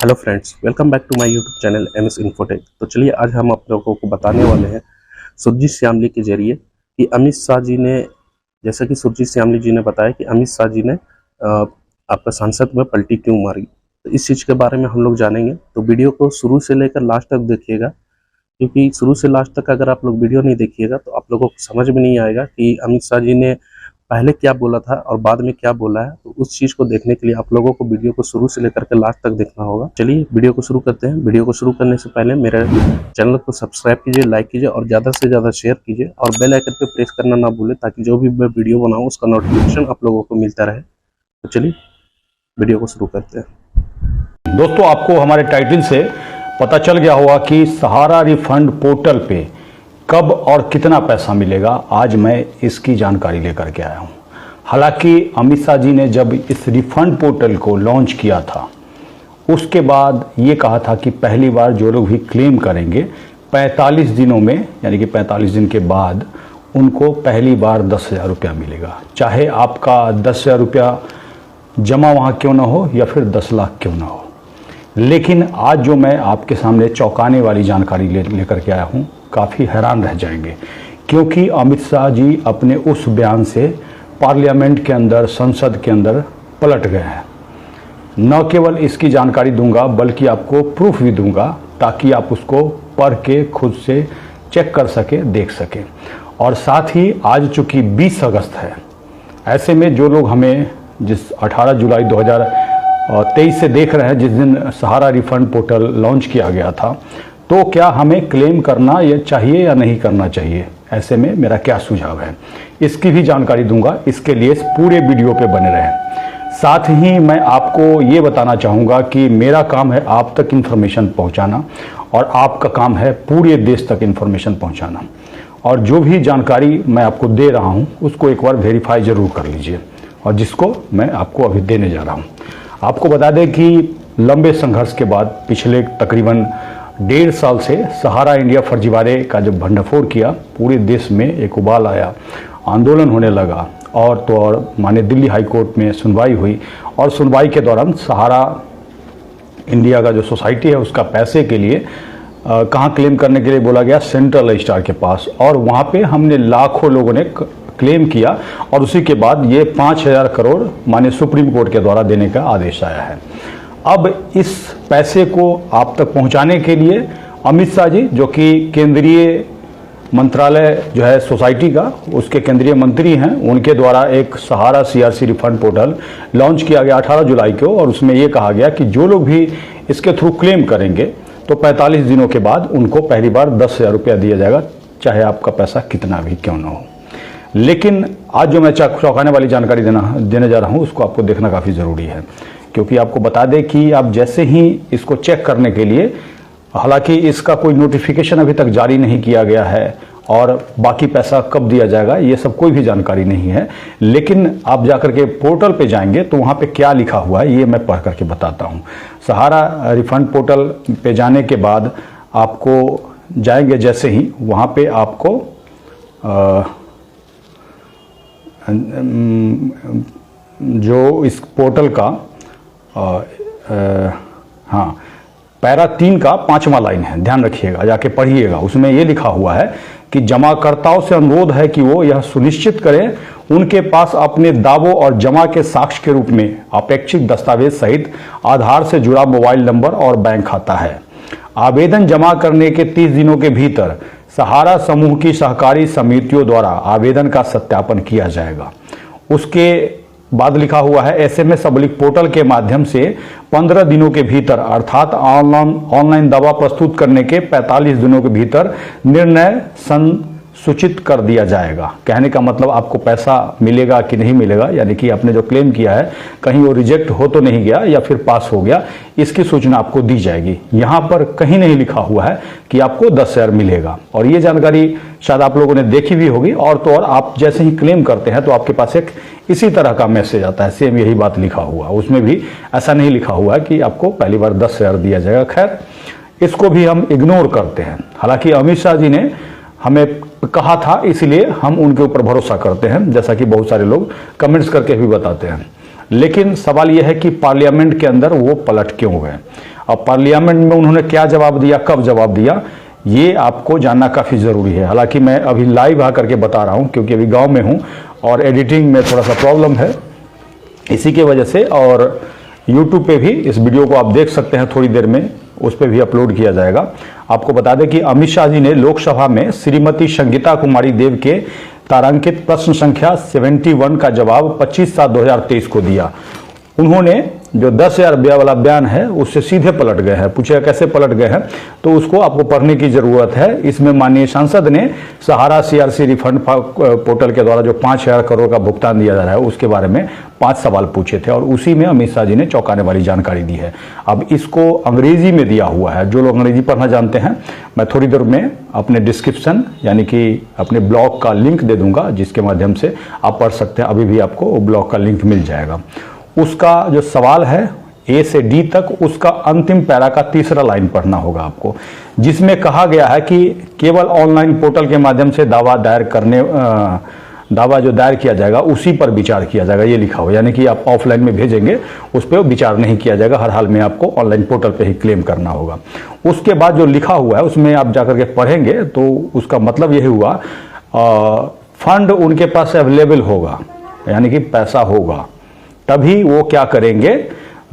Hello friends, welcome back to my YouTube channel MS infotech. तो चलिए आज हम आप लोगों को बताने वाले हैं सुरजीत श्यामली के जरिए कि अमित शाह जी ने, जैसा कि सुरजीत श्यामली जी ने बताया कि अमित शाह जी ने आपका संसद में पलटी क्यों मारी। तो इस चीज़ के बारे में हम लोग जानेंगे। तो वीडियो को शुरू से लेकर लास्ट तक देखिएगा, क्योंकि शुरू से लास्ट तक अगर आप लोग वीडियो नहीं देखिएगा तो आप लोगों को समझ में नहीं आएगा कि अमित शाह जी ने पहले क्या बोला था और बाद में क्या बोला है। तो उस चीज़ को देखने के लिए आप लोगों को वीडियो को शुरू से लेकर के लास्ट तक देखना होगा। चलिए वीडियो को शुरू करते हैं। वीडियो को शुरू करने से पहले मेरे चैनल को सब्सक्राइब कीजिए, लाइक कीजिए और ज़्यादा से ज़्यादा शेयर कीजिए और बेल आइकन पे प्रेस करना ना भूलें, ताकि जो भी मैं वीडियो बनाऊँ उसका नोटिफिकेशन आप लोगों को मिलता रहे। तो चलिए वीडियो को शुरू करते हैं। दोस्तों, आपको हमारे टाइटल से पता चल गया होगा कि सहारा रिफंड पोर्टल पे कब और कितना पैसा मिलेगा। आज मैं इसकी जानकारी लेकर के आया हूँ। हालांकि अमित शाह जी ने जब इस रिफंड पोर्टल को लॉन्च किया था उसके बाद ये कहा था कि पहली बार जो लोग भी क्लेम करेंगे 45 दिनों में, यानी कि 45 दिन के बाद उनको पहली बार 10,000 रुपया मिलेगा। चाहे आपका 10,000 रुपया जमा वहाँ क्यों ना हो या फिर 10 लाख क्यों ना हो। लेकिन आज जो मैं आपके सामने चौंकाने वाली जानकारी लेकर के आया हूँ, काफ़ी हैरान रह जाएंगे, क्योंकि अमित शाह जी अपने उस बयान से पार्लियामेंट के अंदर, संसद के अंदर पलट गए हैं। न केवल इसकी जानकारी दूंगा बल्कि आपको प्रूफ भी दूंगा, ताकि आप उसको पढ़ के खुद से चेक कर सके, देख सके। और साथ ही आज चूँकि 20 अगस्त है, ऐसे में जो लोग हमें जिस 18 जुलाई 2023 से देख रहे हैं, जिस दिन सहारा रिफंड पोर्टल लॉन्च किया गया था, तो क्या हमें क्लेम करना ये चाहिए या नहीं करना चाहिए, ऐसे में मेरा क्या सुझाव है, इसकी भी जानकारी दूंगा। इसके लिए पूरे वीडियो पे बने रहें। साथ ही मैं आपको ये बताना चाहूँगा कि मेरा काम है आप तक इन्फॉर्मेशन पहुँचाना और आपका काम है पूरे देश तक इन्फॉर्मेशन पहुँचाना। और जो भी जानकारी मैं आपको दे रहा हूँ उसको एक बार वेरीफाई ज़रूर कर लीजिए, और जिसको मैं आपको अभी देने जा रहा हूँ। आपको बता दें कि लंबे संघर्ष के बाद पिछले तकरीबन 1.5 साल से सहारा इंडिया फर्जीवाड़े का जब भंडाफोड़ किया, पूरे देश में एक उबाल आया, आंदोलन होने लगा। और तो और माननीय दिल्ली हाई कोर्ट में सुनवाई हुई, और सुनवाई के दौरान सहारा इंडिया का जो सोसाइटी है उसका पैसे के लिए कहाँ क्लेम करने के लिए बोला गया, सेंट्रल रजिस्ट्रार के पास। और वहाँ पे हमने लाखों लोगों ने क्लेम किया, और उसी के बाद ये 5,000 करोड़ माननीय सुप्रीम कोर्ट के द्वारा देने का आदेश आया है। अब इस पैसे को आप तक पहुंचाने के लिए अमित शाह जी, जो कि केंद्रीय मंत्रालय जो है सोसाइटी का, उसके केंद्रीय मंत्री हैं, उनके द्वारा एक सहारा CRC रिफंड पोर्टल लॉन्च किया गया 18 जुलाई को। और उसमें ये कहा गया कि जो लोग भी इसके थ्रू क्लेम करेंगे तो 45 दिनों के बाद उनको पहली बार 10,000 रुपया दिया जाएगा, चाहे आपका पैसा कितना भी क्यों ना हो। लेकिन आज जो मैं चौंकाने वाली जानकारी देने जा रहा हूँ उसको आपको देखना काफ़ी ज़रूरी है, क्योंकि आपको बता दें कि आप जैसे ही इसको चेक करने के लिए, हालांकि इसका कोई नोटिफिकेशन अभी तक जारी नहीं किया गया है और बाकी पैसा कब दिया जाएगा ये सब कोई भी जानकारी नहीं है, लेकिन आप जाकर के पोर्टल पे जाएंगे तो वहाँ पे क्या लिखा हुआ है ये मैं पढ़ करके बताता हूँ। सहारा रिफंड पोर्टल पे जाने के बाद आपको जाएंगे, जैसे ही वहाँ पे आपको जो इस पोर्टल का हाँ, पैरा 3 का 5वां लाइन है, ध्यान रखिएगा, जाके पढ़िएगा। उसमें ये लिखा हुआ है कि जमाकर्ताओं से अनुरोध है कि वो यह सुनिश्चित करें उनके पास अपने दावों और जमा के साक्ष्य के रूप में अपेक्षित दस्तावेज सहित आधार से जुड़ा मोबाइल नंबर और बैंक खाता है। आवेदन जमा करने के 30 दिनों के भीतर सहारा समूह की सहकारी समितियों द्वारा आवेदन का सत्यापन किया जाएगा। उसके बाद लिखा हुआ है SMS पब्लिक पोर्टल के माध्यम से 15 दिनों के भीतर, अर्थात ऑनलाइन दावा प्रस्तुत करने के 45 दिनों के भीतर निर्णय सूचित कर दिया जाएगा। कहने का मतलब आपको पैसा मिलेगा कि नहीं मिलेगा, यानी कि आपने जो क्लेम किया है कहीं वो रिजेक्ट हो तो नहीं गया या फिर पास हो गया, इसकी सूचना आपको दी जाएगी। यहाँ पर कहीं नहीं लिखा हुआ है कि आपको 10,000 मिलेगा। और ये जानकारी शायद आप लोगों ने देखी भी होगी। और तो और आप जैसे ही क्लेम करते हैं तो आपके पास एक इसी तरह का मैसेज आता है, सेम यही बात लिखा हुआ, उसमें भी ऐसा नहीं लिखा हुआ है कि आपको पहली बार 10,000 दिया जाएगा। खैर, इसको भी हम इग्नोर करते हैं। हालांकि अमित शाह जी ने हमें कहा था, इसलिए हम उनके ऊपर भरोसा करते हैं, जैसा कि बहुत सारे लोग कमेंट्स करके भी बताते हैं। लेकिन सवाल यह है कि पार्लियामेंट के अंदर वो पलट क्यों गए। अब पार्लियामेंट में उन्होंने क्या जवाब दिया, कब जवाब दिया, ये आपको जानना काफ़ी ज़रूरी है। हालांकि मैं अभी लाइव आकर के बता रहा हूँ क्योंकि अभी गांव में हूँ और एडिटिंग में थोड़ा सा प्रॉब्लम है इसी के वजह से। और YouTube पे भी इस वीडियो को आप देख सकते हैं, थोड़ी देर में उस पर भी अपलोड किया जाएगा। आपको बता दें कि अमित शाह जी ने लोकसभा में श्रीमती संगीता कुमारी देव के तारांकित प्रश्न संख्या 71 का जवाब 25/7/2023 को दिया। उन्होंने जो 10,000 रुपया वाला बयान है उससे सीधे पलट गए हैं। पूछेगा कैसे पलट गए हैं, तो उसको आपको पढ़ने की जरूरत है। इसमें माननीय सांसद ने सहारा CRC रिफंड पोर्टल के द्वारा जो 5,000 करोड़ का भुगतान दिया जा रहा है उसके बारे में 5 सवाल पूछे थे और उसी में अमित शाह जी ने चौंकाने वाली जानकारी दी है। अब इसको अंग्रेजी में दिया हुआ है। जो लोग अंग्रेजी पढ़ना जानते हैं, मैं थोड़ी देर में अपने डिस्क्रिप्शन यानी कि अपने ब्लॉग का लिंक दे दूंगा जिसके माध्यम से आप पढ़ सकते हैं। अभी भी आपको ब्लॉग का लिंक मिल जाएगा। उसका जो सवाल है A से D तक, उसका अंतिम पैरा का तीसरा लाइन पढ़ना होगा आपको, जिसमें कहा गया है कि केवल ऑनलाइन पोर्टल के माध्यम से दावा जो दायर किया जाएगा उसी पर विचार किया जाएगा, ये लिखा हो। यानी कि आप ऑफलाइन में भेजेंगे उस पर विचार नहीं किया जाएगा, हर हाल में आपको ऑनलाइन पोर्टल पे ही क्लेम करना होगा। उसके बाद जो लिखा हुआ है उसमें आप जाकर के पढ़ेंगे तो उसका मतलब यही हुआ फंड उनके पास अवेलेबल होगा, यानी कि पैसा होगा, तभी वो क्या करेंगे,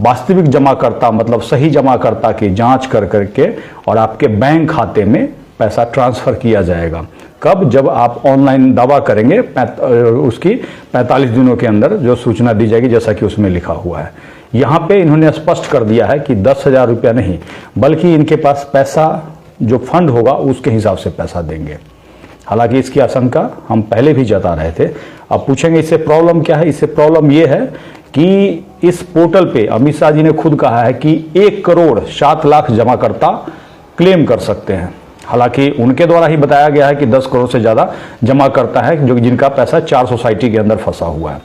वास्तविक जमाकर्ता मतलब सही जमाकर्ता की जांच कर करके और आपके बैंक खाते में पैसा ट्रांसफर किया जाएगा। कब? जब आप ऑनलाइन दावा करेंगे उसकी 45 दिनों के अंदर जो सूचना दी जाएगी, जैसा कि उसमें लिखा हुआ है। यहाँ पे इन्होंने स्पष्ट कर दिया है कि 10,000 रुपया नहीं, बल्कि इनके पास पैसा जो फंड होगा उसके हिसाब से पैसा देंगे। हालांकि इसकी आशंका हम पहले भी जता रहे थे। अब पूछेंगे इससे प्रॉब्लम क्या है? इससे प्रॉब्लम ये है कि इस पोर्टल पे अमित शाह जी ने खुद कहा है कि 1,07,00,000 जमाकर्ता क्लेम कर सकते हैं। हालांकि उनके द्वारा ही बताया गया है कि 10 करोड़ से ज़्यादा जमाकर्ता है जो जिनका पैसा 4 सोसाइटी के अंदर फंसा हुआ है।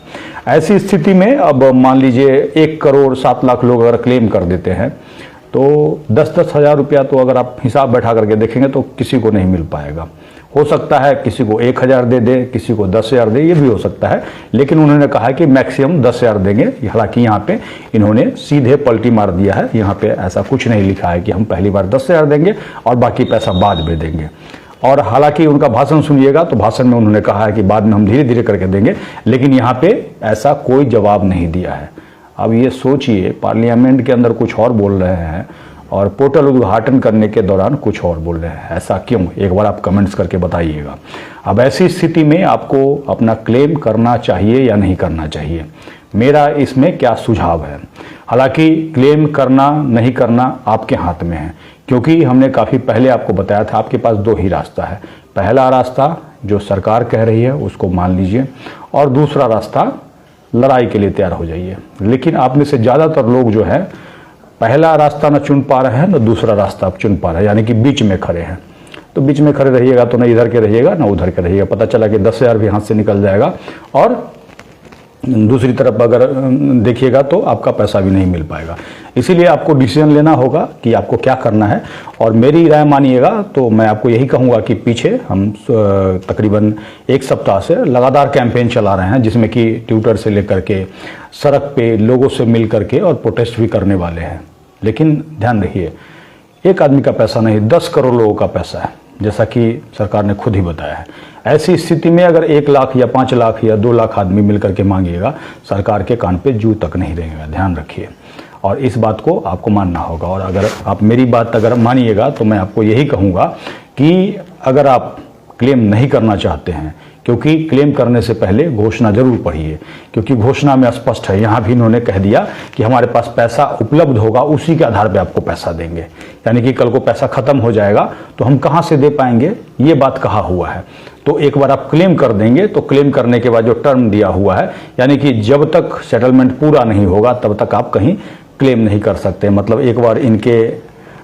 ऐसी स्थिति में अब मान लीजिए 1,07,00,000 लोग अगर क्लेम कर देते हैं तो 10-10 हज़ार रुपया तो अगर आप हिसाब बैठा करके देखेंगे तो किसी को नहीं मिल पाएगा। हो सकता है किसी को 1,000 दे दे, किसी को 10,000 दे, ये भी हो सकता है, लेकिन उन्होंने कहा कि मैक्सिमम 10,000 देंगे। हालांकि यहाँ पे इन्होंने सीधे पलटी मार दिया है। यहाँ पे ऐसा कुछ नहीं लिखा है कि हम पहली बार 10,000 देंगे और बाकी पैसा बाद में देंगे। और हालांकि उनका भाषण सुनिएगा तो भाषण में उन्होंने कहा है कि बाद में हम धीरे धीरे करके देंगे, लेकिन यहाँ पे ऐसा कोई जवाब नहीं दिया है। अब ये सोचिए, पार्लियामेंट के अंदर कुछ और बोल रहे हैं और पोर्टल उद्घाटन करने के दौरान कुछ और बोल रहे हैं। ऐसा क्यों? एक बार आप कमेंट्स करके बताइएगा। अब ऐसी स्थिति में आपको अपना क्लेम करना चाहिए या नहीं करना चाहिए, मेरा इसमें क्या सुझाव है? हालांकि क्लेम करना नहीं करना आपके हाथ में है, क्योंकि हमने काफ़ी पहले आपको बताया था आपके पास 2 ही रास्ता है। पहला रास्ता जो सरकार कह रही है उसको मान लीजिए, और दूसरा रास्ता लड़ाई के लिए तैयार हो जाइए। लेकिन आप में से ज़्यादातर लोग जो है पहला रास्ता न चुन पा रहे हैं, न दूसरा रास्ता आप चुन पा रहे हैं, यानी कि बीच में खड़े हैं। तो बीच में खड़े रहिएगा तो न इधर के रहिएगा न उधर के रहिएगा। पता चला कि 10,000 भी हाथ से निकल जाएगा और दूसरी तरफ अगर देखिएगा तो आपका पैसा भी नहीं मिल पाएगा। इसीलिए आपको डिसीजन लेना होगा कि आपको क्या करना है। और मेरी राय मानिएगा तो मैं आपको यही कहूँगा कि पीछे हम तकरीबन 1 सप्ताह से लगातार कैंपेन चला रहे हैं, जिसमें कि ट्विटर से लेकर के सड़क पे लोगों से मिल करके और प्रोटेस्ट भी करने वाले हैं। लेकिन ध्यान रखिए, एक आदमी का पैसा नहीं, 10 करोड़ लोगों का पैसा है, जैसा कि सरकार ने खुद ही बताया है। ऐसी स्थिति में अगर 1 लाख या 5 लाख या 2 लाख आदमी मिलकर के मांगिएगा, सरकार के कान पे जू तक नहीं रहेगा। ध्यान रखिए और इस बात को आपको मानना होगा। और अगर आप मेरी बात अगर मानिएगा तो मैं आपको यही कहूँगा कि अगर आप क्लेम नहीं करना चाहते हैं, क्योंकि क्लेम करने से पहले घोषणा जरूर पढ़िए, क्योंकि घोषणा में स्पष्ट है, यहाँ भी इन्होंने कह दिया कि हमारे पास पैसा उपलब्ध होगा, उसी के आधार पे आपको पैसा देंगे। यानी कि कल को पैसा खत्म हो जाएगा तो हम कहाँ से दे पाएंगे, ये बात कहा हुआ है। तो एक बार आप क्लेम कर देंगे तो क्लेम करने के बाद जो टर्म दिया हुआ है, यानी कि जब तक सेटलमेंट पूरा नहीं होगा तब तक आप कहीं क्लेम नहीं कर सकते। मतलब एक बार इनके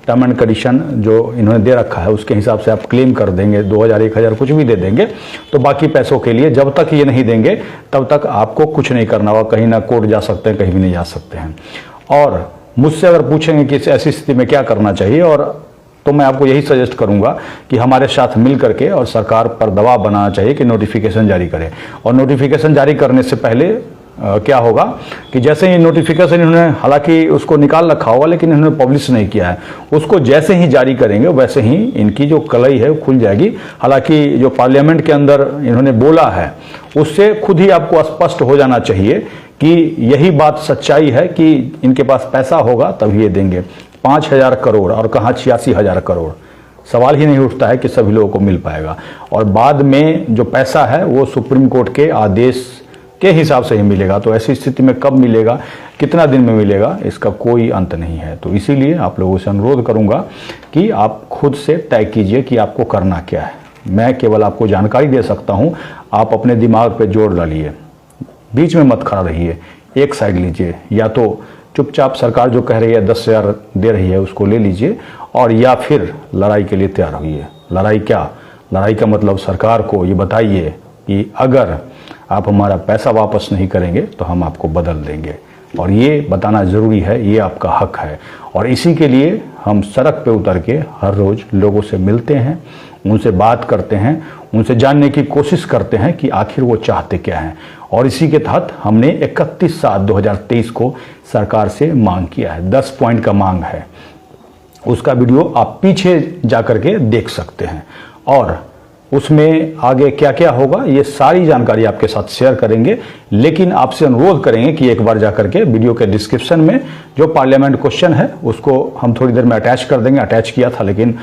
टर्म एंड कंडीशन जो इन्होंने दे रखा है उसके हिसाब से आप क्लेम कर देंगे, 2,000 1,000 कुछ भी दे देंगे, तो बाकी पैसों के लिए जब तक ये नहीं देंगे तब तक आपको कुछ नहीं करना होगा। कहीं ना कोर्ट जा सकते हैं, कहीं भी नहीं जा सकते हैं। और मुझसे अगर पूछेंगे कि ऐसी स्थिति में क्या करना चाहिए, और तो मैं आपको यही सजेस्ट करूंगा कि हमारे साथ मिल करके और सरकार पर दबाव बनाना चाहिए कि नोटिफिकेशन जारी करे। और नोटिफिकेशन जारी करने से पहले क्या होगा कि जैसे ही नोटिफिकेशन इन्होंने हालांकि उसको निकाल रखा होगा लेकिन इन्होंने पब्लिश नहीं किया है, उसको जैसे ही जारी करेंगे वैसे ही इनकी जो कलई है वो खुल जाएगी। हालांकि जो पार्लियामेंट के अंदर इन्होंने बोला है उससे खुद ही आपको स्पष्ट हो जाना चाहिए कि यही बात सच्चाई है कि इनके पास पैसा होगा तभी ये देंगे। 5,000 करोड़ और कहाँ 86,000 करोड़, सवाल ही नहीं उठता है कि सभी लोगों को मिल पाएगा। और बाद में जो पैसा है वो सुप्रीम कोर्ट के आदेश के हिसाब से ही मिलेगा। तो ऐसी स्थिति में कब मिलेगा, कितना दिन में मिलेगा, इसका कोई अंत नहीं है। तो इसीलिए आप लोगों से अनुरोध करूंगा कि आप खुद से तय कीजिए कि आपको करना क्या है। मैं केवल आपको जानकारी दे सकता हूं, आप अपने दिमाग पे जोर डालिए, बीच में मत खड़ा रहिए, एक साइड लीजिए। या तो चुपचाप सरकार जो कह रही है 10,000 दे रही है उसको ले लीजिए, और या फिर लड़ाई के लिए तैयार होइए। लड़ाई क्या, लड़ाई का मतलब सरकार को ये बताइए कि अगर आप हमारा पैसा वापस नहीं करेंगे तो हम आपको बदल देंगे। और ये बताना ज़रूरी है, ये आपका हक है। और इसी के लिए हम सड़क पे उतर के हर रोज़ लोगों से मिलते हैं, उनसे बात करते हैं, उनसे जानने की कोशिश करते हैं कि आखिर वो चाहते क्या हैं। और इसी के तहत हमने 31/7/2023 को सरकार से मांग किया है। 10 पॉइंट का मांग है, उसका वीडियो आप पीछे जा करके देख सकते हैं। और उसमें आगे क्या क्या होगा ये सारी जानकारी आपके साथ शेयर करेंगे। लेकिन आपसे अनुरोध करेंगे कि एक बार जाकर के वीडियो के डिस्क्रिप्शन में जो पार्लियामेंट क्वेश्चन है उसको हम थोड़ी देर में अटैच कर देंगे। अटैच किया था लेकिन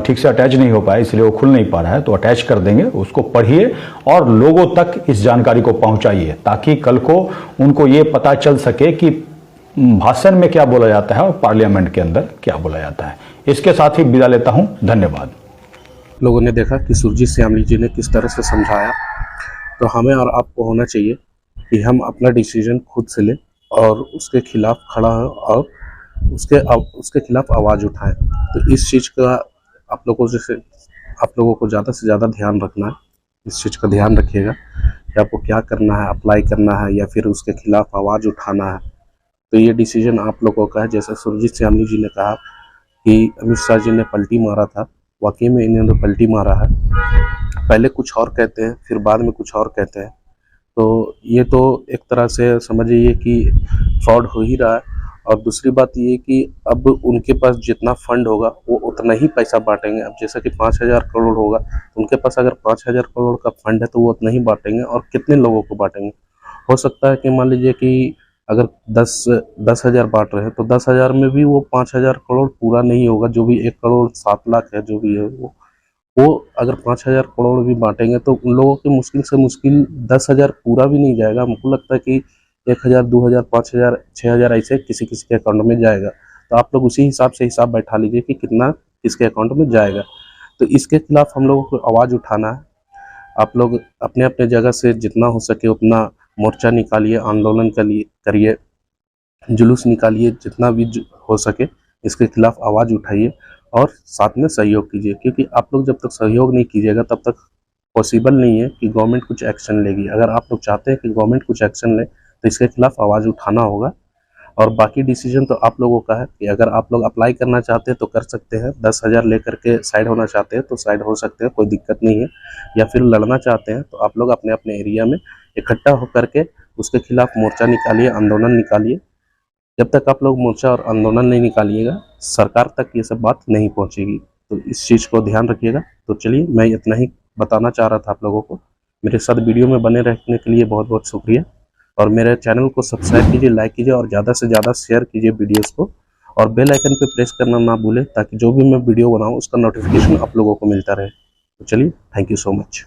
ठीक से अटैच नहीं हो पाया, इसलिए वो खुल नहीं पा रहा है, तो अटैच कर देंगे। उसको पढ़िए और लोगों तक इस जानकारी को पहुंचाइए ताकि कल को उनको ये पता चल सके कि भाषण में क्या बोला जाता है और पार्लियामेंट के अंदर क्या बोला जाता है। इसके साथ ही विदा लेता हूं, धन्यवाद। लोगों ने देखा कि सुरजीत श्यामली जी ने किस तरह से समझाया, तो हमें और आपको होना चाहिए कि हम अपना डिसीजन खुद से लें और उसके खिलाफ खड़ा हो और उसके खिलाफ आवाज़ उठाएं। तो इस चीज़ का आप लोगों को ज़्यादा से ज़्यादा ध्यान रखना है। इस चीज़ का ध्यान रखिएगा कि आपको क्या करना है, अप्लाई करना है या फिर उसके खिलाफ आवाज़ उठाना है। तो ये डिसीजन आप लोगों का है। जैसे सुरजीत श्यामली जी ने कहा कि अमित शाह जी ने पलटी मारा था, वाकई में इन्होंने पलटी मारा है। पहले कुछ और कहते हैं, फिर बाद में कुछ और कहते हैं। तो ये तो एक तरह से समझिए कि फ्रॉड हो ही रहा है। और दूसरी बात ये कि अब उनके पास जितना फंड होगा वो उतना ही पैसा बांटेंगे। अब जैसा कि 5,000 करोड़ होगा, तो उनके पास अगर 5,000 करोड़ का फंड है तो वो उतना ही बांटेंगे। और कितने लोगों को बांटेंगे? हो सकता है कि मान लीजिए कि अगर 10,000 बांट रहे हैं तो 10,000 में भी वो 5,000 करोड़ पूरा नहीं होगा। जो भी 1 करोड़ 7 लाख है, जो भी है वो अगर 5,000 करोड़ भी बांटेंगे तो उन लोगों की मुश्किल से मुश्किल 10,000 पूरा भी नहीं जाएगा। हमको लगता है कि 1,000, 2,000, 5,000, 6,000 ऐसे किसी किसी के अकाउंट में जाएगा। तो आप लोग उसी हिसाब से हिसाब बैठा लीजिए कि कितना किसके अकाउंट में जाएगा। तो इसके खिलाफ हम लोगों को आवाज़ उठाना है। आप लोग अपने अपने जगह से जितना हो सके उतना मोर्चा निकालिए, आंदोलन करिए, जुलूस निकालिए, जितना भी हो सके इसके खिलाफ आवाज़ उठाइए और साथ में सहयोग कीजिए। क्योंकि आप लोग जब तक सहयोग नहीं कीजिएगा तब तक पॉसिबल नहीं है कि गवर्नमेंट कुछ एक्शन लेगी। अगर आप लोग चाहते हैं कि गवर्नमेंट कुछ एक्शन ले तो इसके खिलाफ आवाज़ उठाना होगा। और बाकी डिसीजन तो आप लोगों का है कि अगर आप लोग अप्लाई करना चाहते हैं तो कर सकते हैं। 10,000 लेकर के साइड होना चाहते हैं तो साइड हो सकते हैं, कोई दिक्कत नहीं है। या फिर लड़ना चाहते हैं तो आप लोग अपने अपने एरिया में इकट्ठा होकर के उसके खिलाफ मोर्चा निकालिए, आंदोलन निकालिए। जब तक आप लोग मोर्चा और आंदोलन नहीं निकालिएगा सरकार तक ये सब बात नहीं पहुंचेगी। तो इस चीज़ को ध्यान रखिएगा। तो चलिए, मैं इतना ही बताना चाह रहा था आप लोगों को। मेरे साथ वीडियो में बने रहने के लिए बहुत बहुत शुक्रिया। और मेरे चैनल को सब्सक्राइब कीजिए, लाइक कीजिए और ज़्यादा से ज़्यादा शेयर कीजिए वीडियोस को। और बेल आइकन पे प्रेस करना ना भूलें ताकि जो भी मैं वीडियो बनाऊँ उसका नोटिफिकेशन आप लोगों को मिलता रहे। तो चलिए, थैंक यू सो मच।